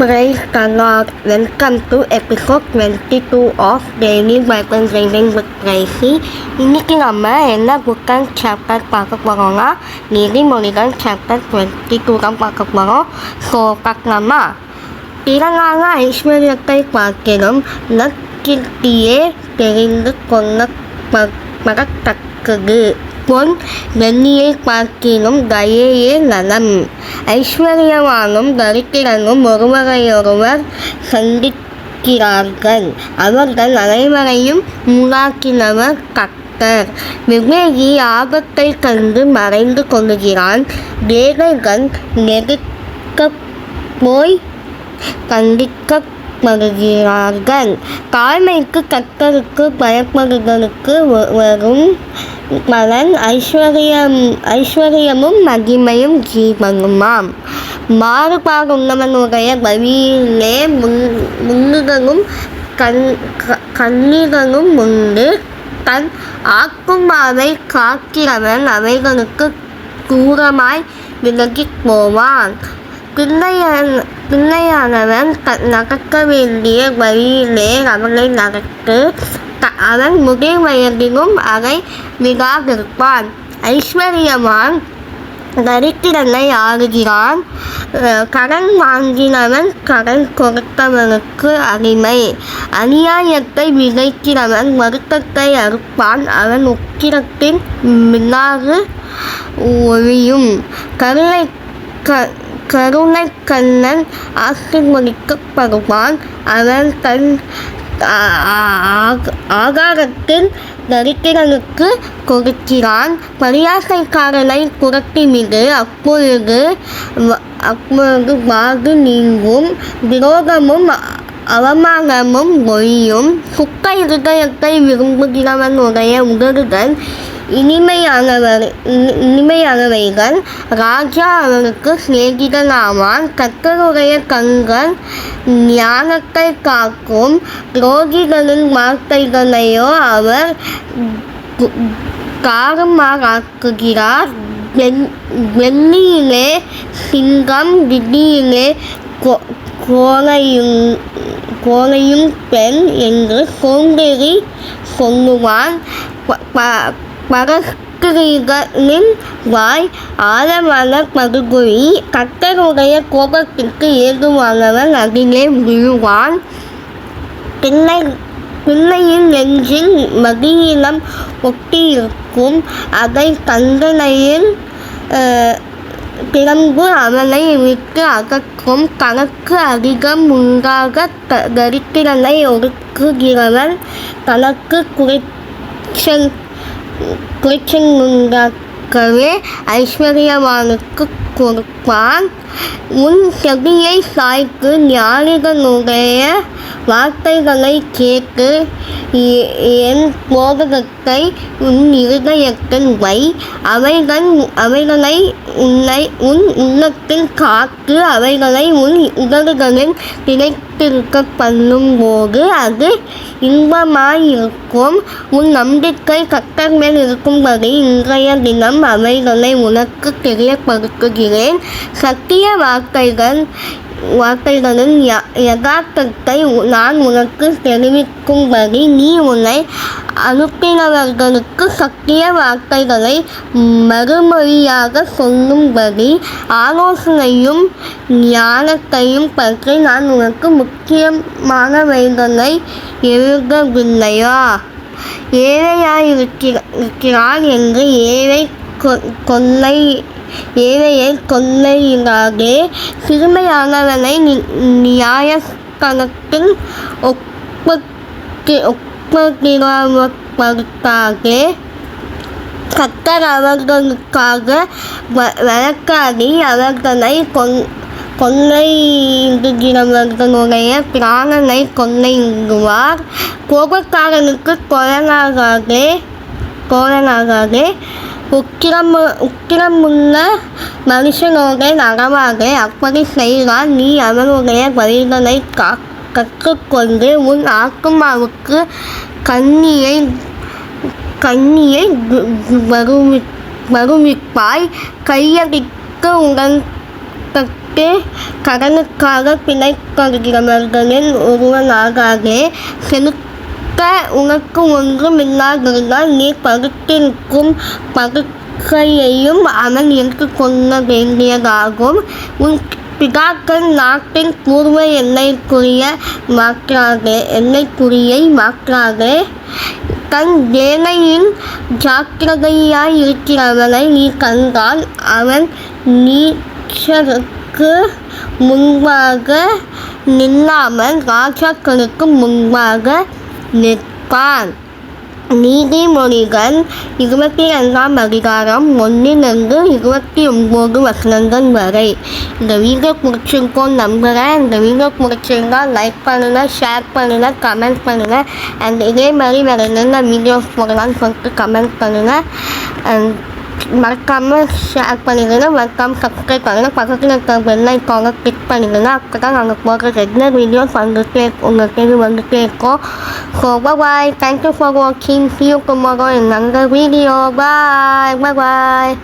Praise the Lord. Welcome to episode 22 of Daily Bible Reading with Tracy. இன்னைக்கு நம்ம என்ன book and chapter பார்க்க போகிறோம்னா நீதிமொழிகள் சாப்டர் 22 தான் பார்க்க போகிறோம். ஸோ பார்க்கலாமா? பிறனான ஐஸ்வர்யத்தை பார்க்கிலும் நற்கீர்த்தியே தெரிந்து கொள்ளப்படத்தக்கது. பொன் வெள்ளியை பார்க்கிலும் தயையே நலம். ஐஸ்வர்யவானும் தரித்திரனும் ஒருவரையொருவர் சந்திக்கிறார்கள். அவர்கள் அனைவரையும் உண்டாக்கினவர் கர்த்தர். விவேகி ஆபத்தை கண்டு மறைந்து கொள்கிறான். ஏழைகள் நெருக்கப் போய் கண்டிக்கப்படுகிறார்கள். தாழ்மைக்கு கர்த்தருக்கு பயப்படுதலுக்கு வரும் பலன் ஐஸ்வர்யமும் மகிமையும் ஜீவனுமாம். மாறுபாடுள்ளவனுடைய வழியிலே முன்னுதலும் கண்ணீரனும் உண்டு. தன் ஆத்துமாவை காக்கிறவன் அவைகளுக்கு தூரமாய் விலகிப் போவான். பிள்ளையானவன் நடக்க வேண்டிய வழியிலே அவனை நடத்து. அவன் முதிர் வயதிலும் அதை விடாதிருப்பான். ஐஸ்வர்யவான் தரித்திரனை ஆளுகிறான். கடன் வாங்கினவன் கடன் கொடுத்தவனுக்கு அடிமை. அநியாயத்தை விதைக்கிறவன் வருத்தத்தை அறுப்பான். அவன் உக்கிரத்தின் மின்னாறு ஒழியும். கருணை கண்ணன் ஆசீர்வதிக்கப்படுவான். அவன் தன் ஆகாரத்தில் தரித்திரனுக்கு கொடுக்கிறான். பரியாசைக்காரனை புரட்டிவிடு, அப்பொழுது வாது நீங்கும். விரோதமும் அவமானமும் ஒழியும். சுத்த இருதயத்தை விரும்புகிறவனுடைய உதடுகள் இனிமையானவைகள். ராஜா அவனுக்கு சிநேகிதனாவான். கர்த்தருடைய கண்கள் ஞானத்தை காக்கும். துரோகிகளின் வார்த்தைகளையோ அவர் தாறுமாறாக்குகிறார். வெள்ளியிலே சிங்கம், விதியிலே கோழையும் பெண் என்று சோம்பேறி சொல்லுவான். பரஸ்திரிகளின் வாய் ஆழமான படுகொலி. கர்த்தருடைய கோபத்திற்கு ஏதுவானவன் அதிலே விழுவான். பிள்ளையின் நெஞ்சில் மதியினம் ஒட்டியிருக்கும். அதை தண்டனையில் பிறம்பு அவனை விட்டு அகற்றும். தனக்கு அதிகம் உண்டாக தரித்திரனை ஒடுக்குகிறவன் தனக்கு குறைச்சல் உண்டாக்கவே ஐஸ்வர்யவானுக்கு கொடுப்பான். உன் செவியை சாய்த்து ஞானிகளுடைய வார்த்தைகளை கேட்டு என் போதகத்தை உன் இருதயத்தில் வை. அவைகளை உன் உள்ளத்தில் காத்து அவைகளை உன் உதடுகளில் கிடைத்திருக்க பண்ணும் போது அது இன்பமாயிருக்கும். உன் நம்பிக்கை கர்த்தர் மேல் இருக்கும்படி இன்றைய தினம் அவைகளை உனக்கு தெரியப்படுத்துகிறேன். சத்திய வார்த்தைகளின் யதார்த்தத்தை நான் உனக்கு தெரிவிக்கும்படி நீ உன்னை அனுப்பினவர்களுக்கு சத்திய வார்த்தைகளை மறுமொழியாக சொல்லும்படி ஆலோசனையும் ஞானத்தையும் பற்றி நான் உனக்கு முக்கியமானவைகளை எழுதவில்லையா? ஏழையாயிருக்கிறார் என்று ஏழையை கொள்ளையிடாதே. சிறுமையானவனை நியாயஸ்தலத்தில் ஒப்புரப்படுத்தாதே. கர்த்தர் அவர்களுக்காக வழக்காடி அவர்களை கொள்ளையிடுகிறவர்களுடைய பிராணனை கொள்ளையிடுவார். கோபக்காரனுக்கு கோலனாகாதே. உக்கிரமுள்ள மனுஷனோட நடவாதே. அப்படி செய்தால் நீ அவனுடைய வழிகளை கற்றுக்கொண்டு உன் ஆத்துமாவுக்கு கண்ணியை வருவிப்பாய். கையடிக்கு உடன் விட்டு கடனுக்காக பிணைப்படுகிறவர்களின் ஒருவனாகாதே. செலுத்த உனக்கு ஒன்றும் இல்லாதிருந்தால் நீ படுத்திருக்கும் படுக்கையையும் அவன் எடுத்துக்கொள்ள வேண்டியதாகும். உன் பிதாக்கள் நாட்டின் பூர்வ எல்லைக்குறியை மாற்றாதே. தன் வேலையில் ஜாக்கிரதையாயிருக்கிறவனை நீ கண்டால் அவன் நீச்சருக்கு முன்பாக நில்லாமல் ராஜாக்களுக்கு முன்பாக நிற்பான். நீதிமொழிகள் 22 அதிகாரம் 1-29 வசனங்கள் வரை. இந்த வீடியோ பிடிச்சிருக்கோம் நம்புகிறேன். இந்த வீடியோ பிடிச்சிருந்தா லைக் பண்ணுங்கள், ஷேர் பண்ணுங்கள், கமெண்ட் பண்ணுங்கள். அண்ட் இதே மாதிரி வேறு என்னென்ன வீடியோஸ் போடலான்னு சொல்லிட்டு கமெண்ட் பண்ணுங்கள். அண்ட் மறக்காமல் ஷேர் பண்ணிடுங்க, மறக்காமல் சப்ஸ்கிரைப் பண்ணுங்கள். பக்கத்தில் இருக்கிற பெல் ஐக்கானை கிளிக் பண்ணிடுங்க. அப்போ தான் நாங்கள் போடுற ரெகுலர் வீடியோஸ் உங்கள் தேடி வந்துகிட்டே இருக்கோம். ஸோ பாய், தேங்க்யூ ஃபார் வாட்சிங். See you tomorrow in another video. Bye.